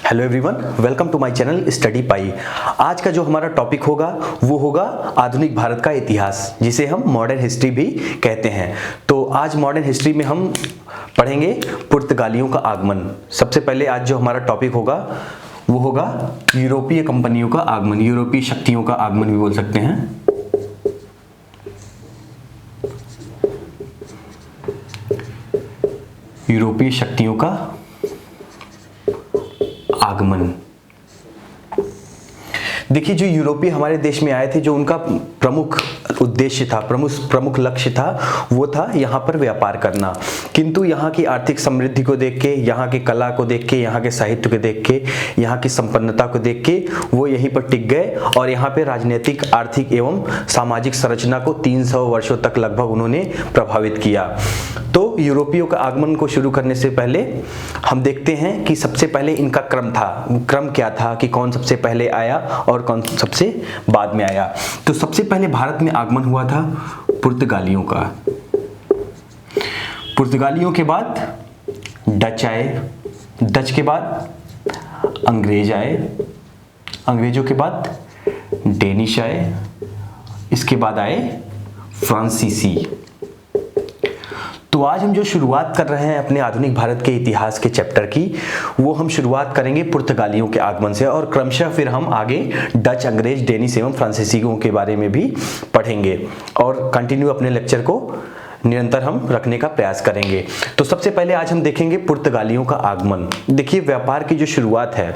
Hello everyone, welcome to my channel Study Pie. आज का जो हमारा टॉपिक होगा वो होगा आधुनिक भारत का इतिहास, जिसे हम मॉडर्न हिस्ट्री भी कहते हैं। तो आज मॉडर्न हिस्ट्री में हम पढ़ेंगे पुर्तगालियों का आगमन। सबसे पहले आज जो हमारा टॉपिक होगा वो होगा यूरोपीय कंपनियों का आगमन, यूरोपीय शक्तियों का आगमन भी बोल सकते हैं। यूरोपीय शक्तियों का आगमन। देखिए, जो यूरोपीय हमारे देश में आए थे, जो उनका प्रमुख उद्देश्य था, प्रमुख लक्ष्य था, वो था यहाँ पर व्यापार करना। किंतु यहाँ की आर्थिक समृद्धि को देख के, यहाँ की कला को देख के, यहाँ के साहित्य को देख के, यहाँ की संपन्नता को देख के वो यहीं पर टिक गए और यहाँ पे राजनीतिक, आर्थिक एवं सामाजिक संरचना को 300 वर्षों तक लगभग उन्होंने प्रभावित किया। तो यूरोपियों का आगमन को शुरू करने से पहले हम देखते हैं कि सबसे पहले इनका क्रम क्या था, कि कौन सबसे पहले आया और कौन सबसे बाद में आया। तो सबसे पहले भारत में आगमन हुआ था पुर्तगालियों का। पुर्तगालियों के बाद डच आए, डच के बाद अंग्रेज आए, अंग्रेजों के बाद डेनिश आए, इसके बाद आए फ्रांसीसी। तो आज हम जो शुरुआत कर रहे हैं अपने आधुनिक भारत के इतिहास के चैप्टर की, वो हम शुरुआत करेंगे पुर्तगालियों के आगमन से, और क्रमशः फिर हम आगे डच, अंग्रेज, डेनिश एवं फ्रांसीसियों के बारे में भी पढ़ेंगे और कंटिन्यू अपने लेक्चर को निरंतर हम रखने का प्रयास करेंगे। तो सबसे पहले आज हम देखेंगे पुर्तगालियों का आगमन। देखिए, व्यापार की जो शुरुआत है,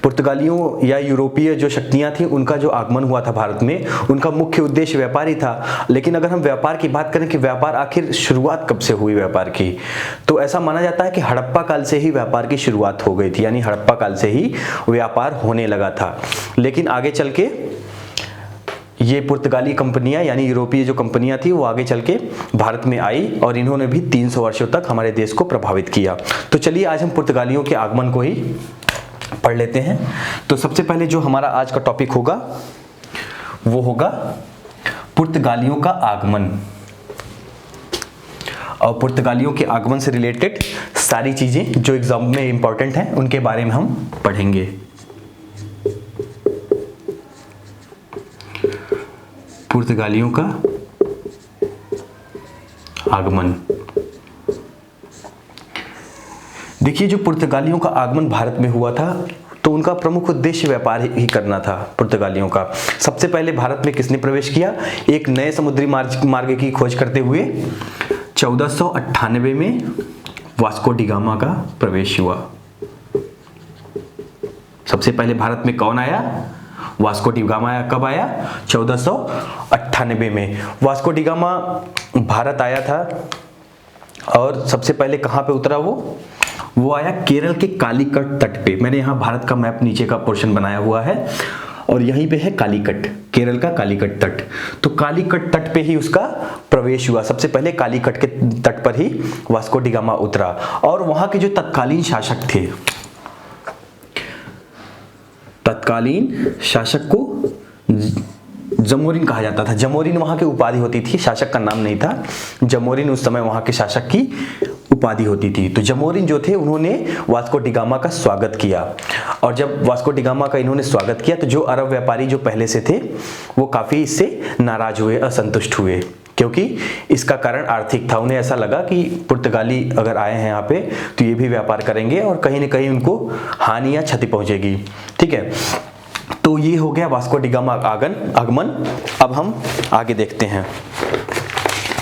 पुर्तगालियों या यूरोपीय जो शक्तियां थी, उनका जो आगमन हुआ था भारत में, उनका मुख्य उद्देश्य व्यापार ही था। लेकिन अगर हम व्यापार की बात करें कि व्यापार आखिर शुरुआत कब से हुई व्यापार की, तो ऐसा माना जाता है कि हड़प्पा काल से ही व्यापार की शुरुआत हो गई थी, यानी हड़प्पा काल से ही व्यापार होने लगा था। लेकिन आगे चल के ये पुर्तगाली कंपनियां, यानी यूरोपीय जो कंपनियां थी, वो आगे चल के भारत में आई और इन्होंने भी 300 वर्षों तक हमारे देश को प्रभावित किया। तो चलिए आज हम पुर्तगालियों के आगमन को ही पढ़ लेते हैं। तो सबसे पहले जो हमारा आज का टॉपिक होगा वो होगा पुर्तगालियों का आगमन, और पुर्तगालियों के आगमन से रिलेटेड सारी चीजें जो एग्जाम में इंपॉर्टेंट हैं उनके बारे में हम पढ़ेंगे। पुर्तगालियों का आगमन। देखिए, जो पुर्तगालियों का आगमन भारत में हुआ था, तो उनका प्रमुख उद्देश्य व्यापार ही करना था पुर्तगालियों का। सबसे पहले भारत में किसने प्रवेश किया? एक नए समुद्री मार्ग की खोज करते हुए 1498 में वास्को डी गामा का प्रवेश हुआ। सबसे पहले भारत में कौन आया? वास्को डी गामा आया। कब आया? 1498 में वास्को डी गामा भारत आया था। और सबसे पहले कहां पे उतरा वो आया केरल के कालीकट तट पे। मैंने यहाँ भारत का मैप नीचे का पोर्शन बनाया हुआ है और यहीं पे है कालीकट, केरल का कालीकट तट। तो कालीकट तट पे ही उसका प्रवेश हुआ। सबसे पहले कालीकट के तट पर ही वास्को डी गामा उतरा। और वहां के जो तत्कालीन शासक थे, तत्कालीन शासक को जमोरिन कहा जाता था। जमोरिन वहां की उपाधि होती थी, शासक का नाम नहीं था। जमोरिन उस समय वहां के शासक की उपाधि होती थी। तो जमोरिन जो थे, उन्होंने वास्को डी गामा का स्वागत किया। और जब वास्को डी गामा का इन्होंने स्वागत किया, तो जो अरब व्यापारी जो पहले से थे, वो काफी इससे नाराज हुए, असंतुष्ट हुए, क्योंकि इसका कारण आर्थिक था। उन्हें ऐसा लगा कि पुर्तगाली अगर आए हैं यहाँ पे, तो ये भी व्यापार करेंगे और कहीं न कहीं उनको हानि या क्षति पहुंचेगी। ठीक है, तो ये हो गया वास्को डी गामा आगमन। अब हम आगे देखते हैं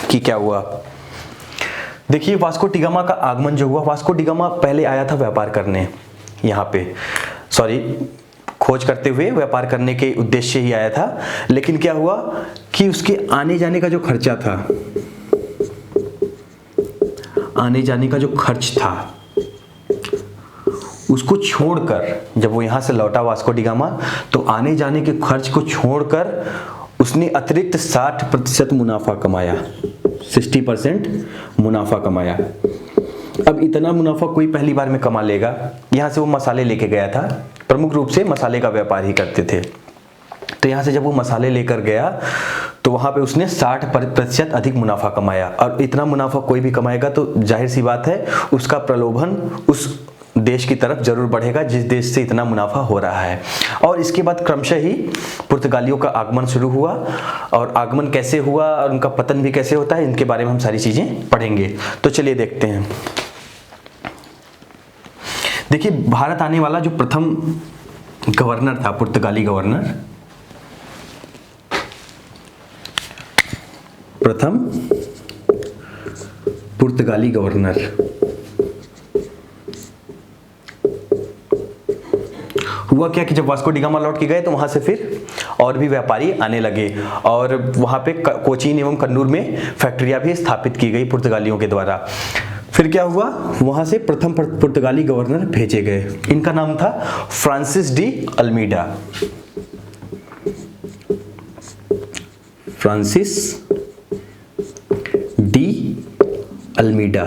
कि क्या हुआ। देखिए, वास्को डी गामा का आगमन जो हुआ, वास्को डी गामा पहले आया था व्यापार करने, यहाँ पे खोज करते हुए व्यापार करने के उद्देश्य ही आया था। लेकिन क्या हुआ कि उसके आने जाने का जो खर्चा था, आने जाने का जो खर्च था, उसको छोड़कर जब वो यहां से लौटा वास्को डी गामा, तो आने जाने के खर्च को छोड़कर उसने अतिरिक्त 60% मुनाफा कमाया, 60% मुनाफा कमाया। अब इतना मुनाफा कोई पहली बार में कमा लेगा? यहां से वो मसाले लेके गया था, प्रमुख रूप से मसाले का व्यापार ही करते थे। तो यहां से जब वो मसाले लेकर गया, तो वहां पे उसने 60% अधिक मुनाफा कमाया। और इतना मुनाफा कोई भी कमाएगा तो जाहिर सी बात है उसका प्रलोभन उस देश की तरफ जरूर बढ़ेगा जिस देश से इतना मुनाफा हो रहा है। और इसके बाद क्रमशः ही पुर्तगालियों का आगमन शुरू हुआ, और आगमन कैसे हुआ और उनका पतन भी कैसे होता है, इनके बारे में हम सारी चीजें पढ़ेंगे। तो चलिए देखते हैं। देखिए, भारत आने वाला जो प्रथम गवर्नर था, पुर्तगाली गवर्नर, प्रथम पुर्तगाली गवर्नर हुआ क्या कि जब वास्को डी गामा लौट के गए तो वहां से फिर और भी व्यापारी आने लगे, और वहां पे कोचीन एवं कन्नूर में फैक्ट्रियां भी स्थापित की गई पुर्तगालियों के द्वारा। फिर क्या हुआ, वहां से प्रथम पुर्तगाली गवर्नर भेजे गए। इनका नाम था Francis de Almeida. Francis de Almeida,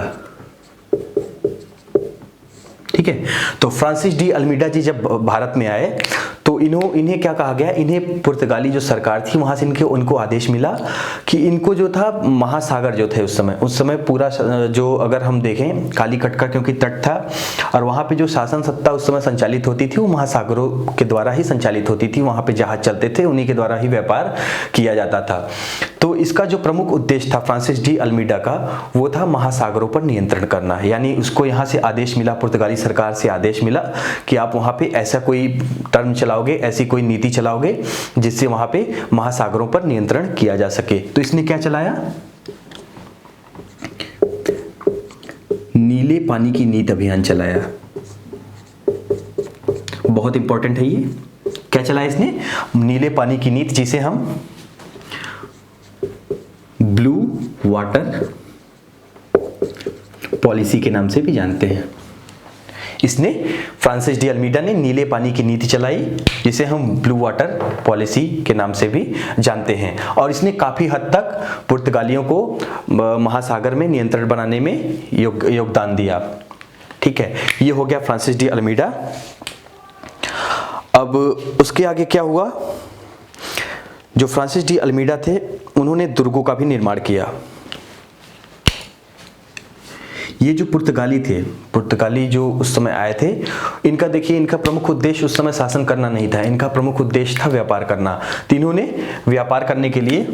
ठीक है। तो फ्रांसिस डी अल्मीडा जी जब भारत में आए तो इन्हें क्या कहा गया, इन्हें पुर्तगाली जो सरकार थी वहां से उनको आदेश मिला कि इनको जो था महासागर जो थे उस समय पूरा जो अगर हम देखें कालीकट का क्योंकि तट था, और वहां पे जो शासन सत्ता उस समय संचालित होती थी वो महासागरों के द्वारा ही संचालित होती थी। वहां पे जहाज चलते थे, उन्हीं के द्वारा ही व्यापार किया जाता था। तो इसका जो प्रमुख उद्देश्य था फ्रांसिस डी अल्मीडा का, वो था महासागरों पर नियंत्रण करना। यानी उसको यहाँ से आदेश मिला, पुर्तगाली सरकार से आदेश मिला कि आप वहां पे ऐसा कोई टर्म चलाओगे, ऐसी कोई नीति चलाओगे जिससे वहां पे महासागरों पर नियंत्रण किया जा सके। तो इसने क्या चलाया, नीले पानी की नीति अभियान चलाया। बहुत इंपॉर्टेंट है ये। क्या चलाया इसने, नीले पानी की नीति, जिसे हम ब्लू वाटर पॉलिसी के नाम से भी जानते हैं। इसने फ्रांसिस डी अल्मीडा ने नीले पानी की नीति चलाई, जिसे हम ब्लू वाटर पॉलिसी के नाम से भी जानते हैं। और इसने काफी हद तक पुर्तगालियों को महासागर में नियंत्रण बनाने में योगदान दिया। ठीक है, ये हो गया फ्रांसिस डी अल्मीडा। अब उसके आगे क्या हुआ, जो फ्रांसिस डी अल्मीडा थे उन्होंने दुर्गों का भी निर्माण किया। ये जो पुर्तगाली थे, पुर्तगाली जो उस समय आए थे, इनका देखिए, इनका प्रमुख उद्देश्य उस समय शासन करना नहीं था, इनका प्रमुख उद्देश्य था व्यापार करना। तो इन्होंने व्यापार करने के लिए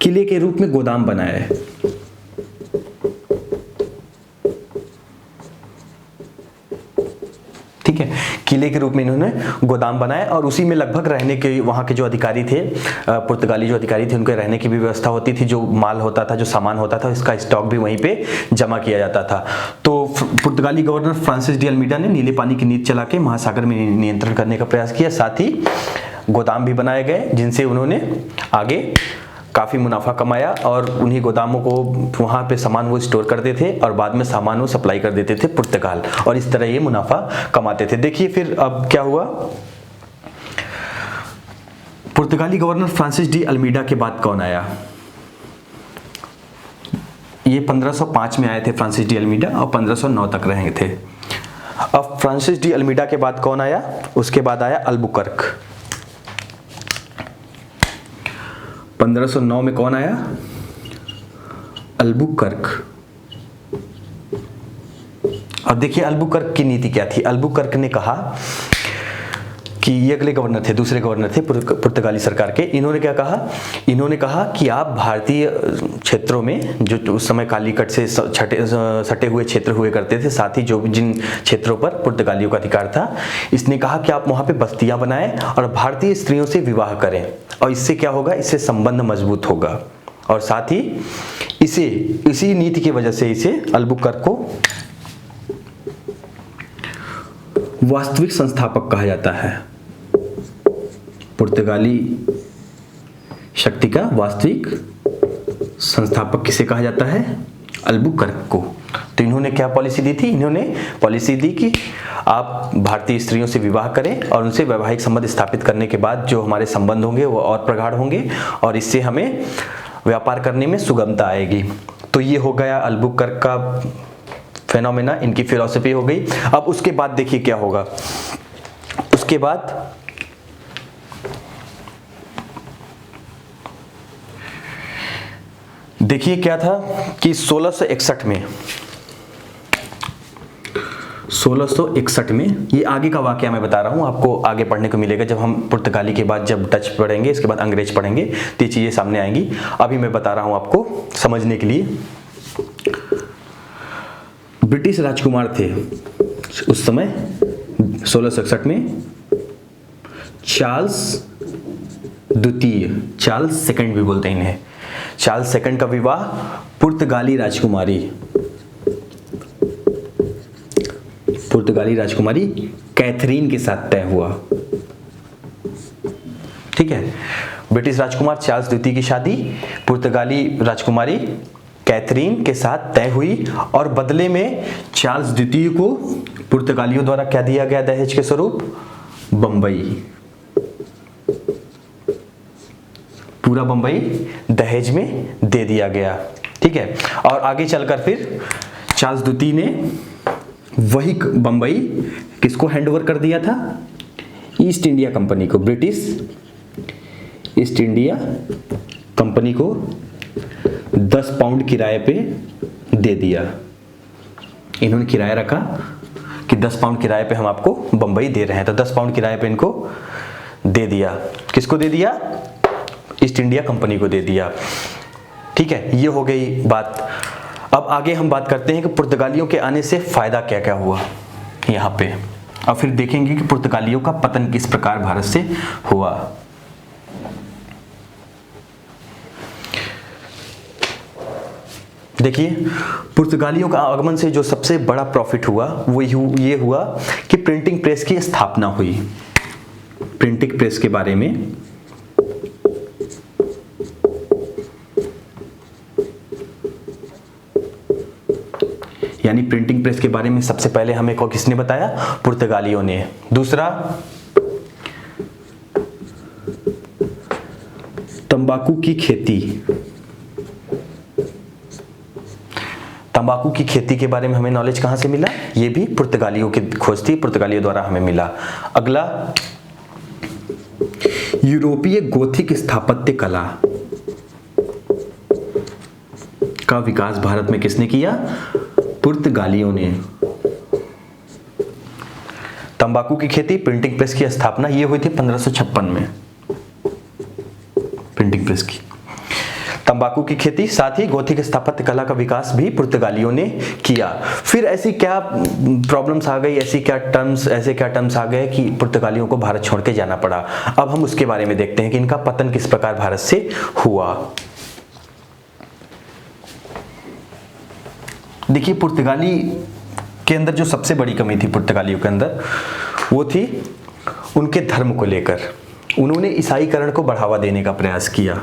किले के रूप में गोदाम बनाए। ठीक है, किले के रूप में इन्होंने गोदाम बनाए, और उसी में लगभग रहने के वहाँ के जो अधिकारी थे, पुर्तगाली जो अधिकारी थे, उनके रहने की भी व्यवस्था होती थी। जो माल होता था, जो सामान होता था, इसका स्टॉक भी वहीं पे जमा किया जाता था। तो पुर्तगाली गवर्नर फ्रांसिस डी अल्मीडा ने नीले पानी की नीति चला के महासागर में नियंत्रण करने का प्रयास किया। साथ ही गोदाम भी बनाए गए जिनसे उन्होंने आगे काफ़ी मुनाफा कमाया, और उन्हीं गोदामों को वहाँ पे सामान वो स्टोर करते थे और बाद में सामान वो सप्लाई कर देते थे पुर्तगाल, और इस तरह ये मुनाफा कमाते थे। देखिए फिर अब क्या हुआ, पुर्तगाली गवर्नर फ्रांसिस डी अल्मीडा के बाद कौन आया, ये 1505 में आए थे फ्रांसिस डी अल्मीडा, और 1509 तक रहे थे। अब फ्रांसिस डी अल्मीडा के बाद कौन आया, उसके बाद आया अल्बुकर्क। 1509 में कौन आया, अल्बुकर्क। अब देखिए अल्बुकर्क की नीति क्या थी। अल्बुकर्क ने कहा कि ये अगले गवर्नर थे, दूसरे गवर्नर थे पुर्तगाली सरकार के। इन्होंने क्या कहा, इन्होंने कहा कि आप भारतीय क्षेत्रों में, जो उस समय कालीकट से सटे हुए क्षेत्र हुए करते थे, साथ ही जो जिन क्षेत्रों पर पुर्तगालियों का अधिकार था, इसने कहा कि आप वहाँ पे बस्तियाँ बनाएं और भारतीय स्त्रियों से विवाह करें, और इससे क्या होगा, इससे संबंध मजबूत होगा। और साथ ही इसी नीति की वजह से इसे अल्बुकर्क को वास्तविक संस्थापक कहा जाता है। पुर्तगाली शक्ति का वास्तविक संस्थापक किसे कहा जाता है, अल्बुकर्क को। तो इन्होंने क्या पॉलिसी दी थी, इन्होंने पॉलिसी दी कि आप भारतीय स्त्रियों से विवाह करें, और उनसे वैवाहिक संबंध स्थापित करने के बाद जो हमारे संबंध होंगे वो और प्रगाढ़ होंगे, और इससे हमें व्यापार करने में सुगमता आएगी। तो ये हो गया अल्बुकर्क का फेनोमेना, इनकी फिलॉसफी हो गई। अब उसके बाद देखिए क्या होगा, उसके बाद देखिए क्या था कि 1661 में 1661 में, ये आगे का वाकया मैं बता रहा हूँ, आपको आगे पढ़ने को मिलेगा जब हम पुर्तगाली के बाद जब डच पढ़ेंगे, इसके बाद अंग्रेज पढ़ेंगे तो ये चीज़ें सामने आएंगी। अभी मैं बता रहा हूँ आपको समझने के लिए। ब्रिटिश राजकुमार थे उस समय 1661 में, चार्ल्स द्वितीय, चार्ल्स सेकंड भी बोलते हैं इन्हें, चार्ल्स सेकंड का विवाह पुर्तगाली राजकुमारी कैथरीन के साथ तय हुआ। ठीक है, ब्रिटिश राजकुमार चार्ल्स द्वितीय की शादी पुर्तगाली राजकुमारी कैथरीन के साथ तय हुई और बदले में चार्ल्स द्वितीय को पुर्तगालियों द्वारा क्या दिया गया दहेज के स्वरूप? बंबई, पूरा बंबई दहेज में दे दिया गया। ठीक है, और आगे चलकर फिर चार्ल्स द्वितीय ने वही बंबई किसको हैंडओवर कर दिया था? ईस्ट इंडिया कंपनी को, ब्रिटिश ईस्ट इंडिया कंपनी को 10 पाउंड किराए पे दे दिया। इन्होंने किराया रखा कि 10 पाउंड किराए पे हम आपको बंबई दे रहे हैं, तो 10 पाउंड किराए पे इनको दे दिया। किसको दे दिया? ईस्ट इंडिया कंपनी को दे दिया। ठीक है, ये हो गई बात। अब आगे हम बात करते हैं कि पुर्तगालियों के आने से फायदा क्या क्या हुआ यहाँ पे, और फिर देखेंगे कि पुर्तगालियों का पतन किस प्रकार भारत से हुआ। देखिए, पुर्तगालियों का आगमन से जो सबसे बड़ा प्रॉफिट हुआ वो ये हुआ कि प्रिंटिंग प्रेस की स्थापना हुई। प्रिंटिंग प्रेस के बारे में यानी प्रिंटिंग प्रेस के बारे में सबसे पहले हमें को किसने बताया? पुर्तगालियों ने। दूसरा, तंबाकू की खेती। तंबाकू की खेती के बारे में हमें नॉलेज कहां से मिला? ये भी पुर्तगालियों की खोज थी, पुर्तगालियों द्वारा हमें मिला। अगला, यूरोपीय गोथिक स्थापत्य कला का विकास भारत में किसने किया? पुर्तगालियों ने। तंबाकू की खेती, प्रिंटिंग प्रेस की स्थापना, ये हुई थी 1556 में। प्रिंटिंग प्रेस की, तंबाकू की खेती, साथ ही गोथिक स्थापत्य कला का विकास भी पुर्तगालियों ने किया। फिर ऐसी क्या प्रॉब्लम्स आ गई, ऐसे क्या टर्म्स आ गए कि पुर्तगालियों को भारत छोड़ के जाना पड़ा। अब हम उसके बारे में देखते हैं कि इनका पतन किस प्रकार भारत से हुआ। देखिए, पुर्तगाली के अंदर जो सबसे बड़ी कमी थी पुर्तगालियों के अंदर, वो थी उनके धर्म को लेकर। उन्होंने ईसाईकरण को बढ़ावा देने का प्रयास किया।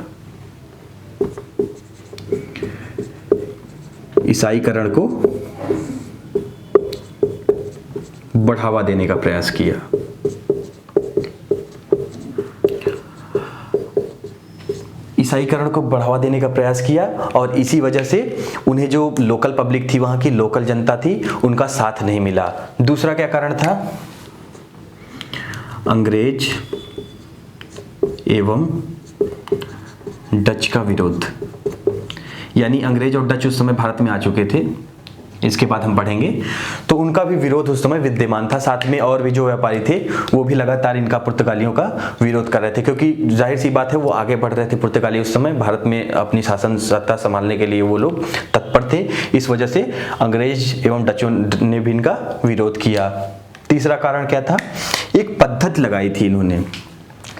ईसाईकरण को बढ़ावा देने का प्रयास किया। ईसाईकरण को बढ़ावा देने का प्रयास किया और इसी वजह से उन्हें जो लोकल पब्लिक थी, वहां की लोकल जनता थी, उनका साथ नहीं मिला। दूसरा क्या कारण था? अंग्रेज एवं डच का विरोध। यानी अंग्रेज और डच उस समय भारत में आ चुके थे, इसके बाद हम पढ़ेंगे, तो उनका भी विरोध उस समय विद्यमान था। साथ में और भी जो व्यापारी थे वो भी लगातार इनका पुर्तगालियों का विरोध कर रहे थे, क्योंकि जाहिर सी बात है वो आगे बढ़ रहे थे। पुर्तगाली उस समय भारत में अपनी शासन सत्ता संभालने के लिए वो लोग तत्पर थे, इस वजह से अंग्रेज एवं डचों ने भी इनका विरोध किया। तीसरा कारण क्या था? एक पद्धति लगाई थी इन्होंने।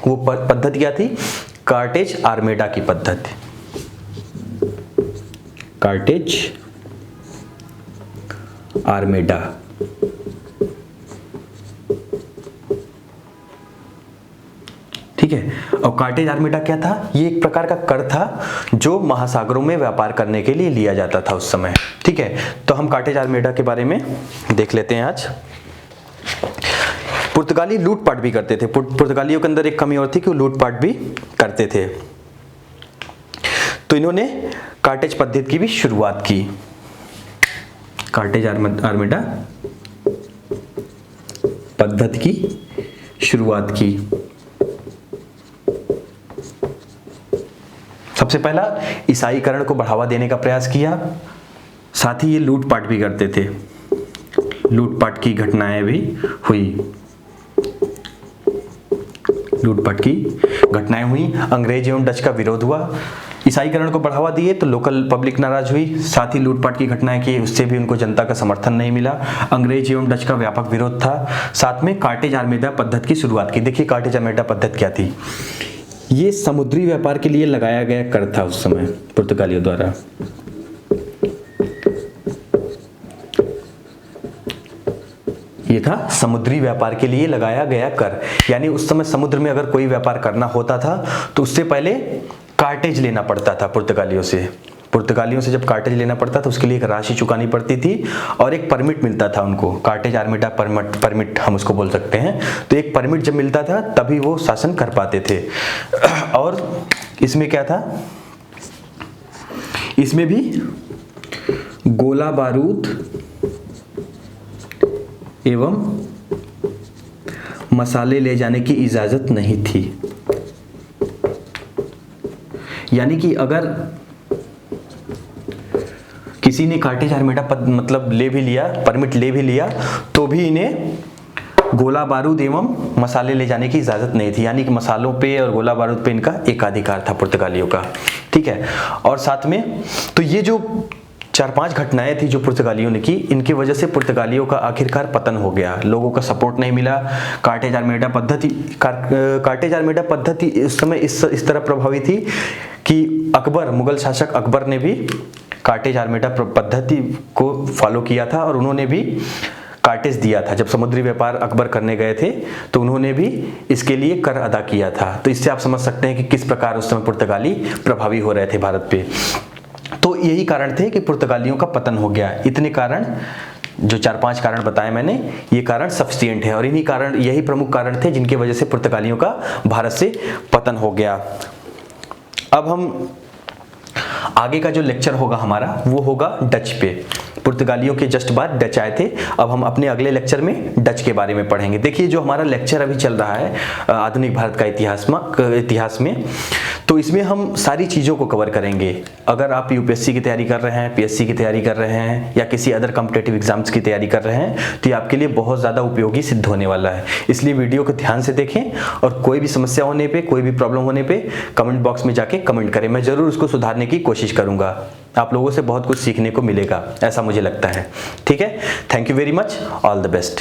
वो पद्धति क्या थी? कार्टेज आर्मेडा की पद्धति। कार्टेज आर्मेडा। ठीक है, और कार्टेज आर्मेडा क्या था? ये एक प्रकार का कर था जो महासागरों में व्यापार करने के लिए लिया जाता था उस समय। ठीक है, तो हम कार्टेज आर्मेडा के बारे में देख लेते हैं आज। पुर्तगाली लूटपाट भी करते थे। पुर्तगालियों के अंदर एक कमी और थी कि वो लूटपाट भी करते थे, तो इन्होंने कार्टेज पद्धति की भी शुरुआत की। कार्टेज आर्मेडा पद्धति की शुरुआत की। सबसे पहला ईसाईकरण को बढ़ावा देने का प्रयास किया, साथ ही ये लूटपाट भी करते थे, लूटपाट की घटनाएं भी हुई, लूटपाट की घटनाएं हुई। अंग्रेज एवं डच का विरोध हुआ, ईसाईकरण को बढ़ावा दिए तो लोकल पब्लिक नाराज हुई, साथ ही लूटपाट की घटनाएं की, उससे भी उनको जनता का समर्थन नहीं मिला। अंग्रेज एवं डच का व्यापक विरोध था। साथ में कार्टेज आर्मेडा पद्धति की शुरुआत की। देखिए कार्टेज आर्मेडा पद्धति क्या थी, ये समुद्री व्यापार के लिए लगाया गया कर था उस समय पुर्तगालियों द्वारा। ये था समुद्री व्यापार के लिए लगाया गया कर, यानी उस समय समुद्र में अगर कोई व्यापार करना होता था तो उससे पहले कार्टेज लेना पड़ता था पुर्तगालियों से। पुर्तगालियों से जब कार्टेज लेना पड़ता था उसके लिए एक राशि चुकानी पड़ती थी और एक परमिट मिलता था उनको, कार्टेज आर्मेडा परमिट हम उसको बोल सकते हैं। तो एक परमिट जब मिलता था तभी वो शासन कर पाते थे। और इसमें क्या था, इसमें भी गोला बारूद एवं मसाले ले जाने की इजाजत नहीं थी। यानी कि अगर किसी ने कार्टेज आर्मेडा मतलब ले भी लिया, परमिट ले भी लिया, तो भी इन्हें गोला बारूद एवं मसाले ले जाने की इजाजत नहीं थी। यानी कि मसालों पे और गोला बारूद पे इनका एकाधिकार था पुर्तगालियों का, ठीक है। और साथ में तो ये जो 4-5 घटनाएं थी जो पुर्तगालियों ने की, इनकी वजह से पुर्तगालियों का आखिरकार पतन हो गया, लोगों का सपोर्ट नहीं मिला। कार्टेज आर्मेडा पद्धति इस समय इस तरह प्रभावी थी कि अकबर, मुगल शासक अकबर ने भी कार्टेज आर्मेडा पद्धति को फॉलो किया था और उन्होंने भी कार्टेज दिया था। जब समुद्री व्यापार अकबर करने गए थे तो उन्होंने भी इसके लिए कर अदा किया था। तो इससे आप समझ सकते हैं कि किस प्रकार उस समय पुर्तगाली प्रभावी हो रहे थे भारत पे। तो यही कारण थे कि पुर्तगालियों का पतन हो गया। इतने कारण, जो 4-5 कारण बताए मैंने, ये कारण सफिशिएंट है और इन्हीं कारण, यही प्रमुख कारण थे जिनकी वजह से पुर्तगालियों का भारत से पतन हो गया। अब हम आगे का जो लेक्चर होगा हमारा वो होगा डच पे। पुर्तगालियों के जस्ट बाद डच आए थे। अब हम अपने अगले लेक्चर में डच के बारे में पढ़ेंगे। देखिए जो हमारा लेक्चर अभी चल रहा है आधुनिक भारत का इतिहास में, तो इसमें हम सारी चीज़ों को कवर करेंगे। अगर आप यूपीएससी की तैयारी कर रहे हैं, पीएससी की तैयारी कर रहे हैं या किसी अदर कॉम्पिटिटिव एग्जाम्स की तैयारी कर रहे हैं तो ये आपके लिए बहुत ज़्यादा उपयोगी सिद्ध होने वाला है। इसलिए वीडियो को ध्यान से देखें और कोई भी समस्या होने पे, कोई भी प्रॉब्लम होने पे कमेंट बॉक्स में जाके कमेंट करें। मैं ज़रूर उसको सुधारने की कोशिश करूँगा। आप लोगों से बहुत कुछ सीखने को मिलेगा, ऐसा मुझे लगता है। ठीक है, thank you very much, all the best.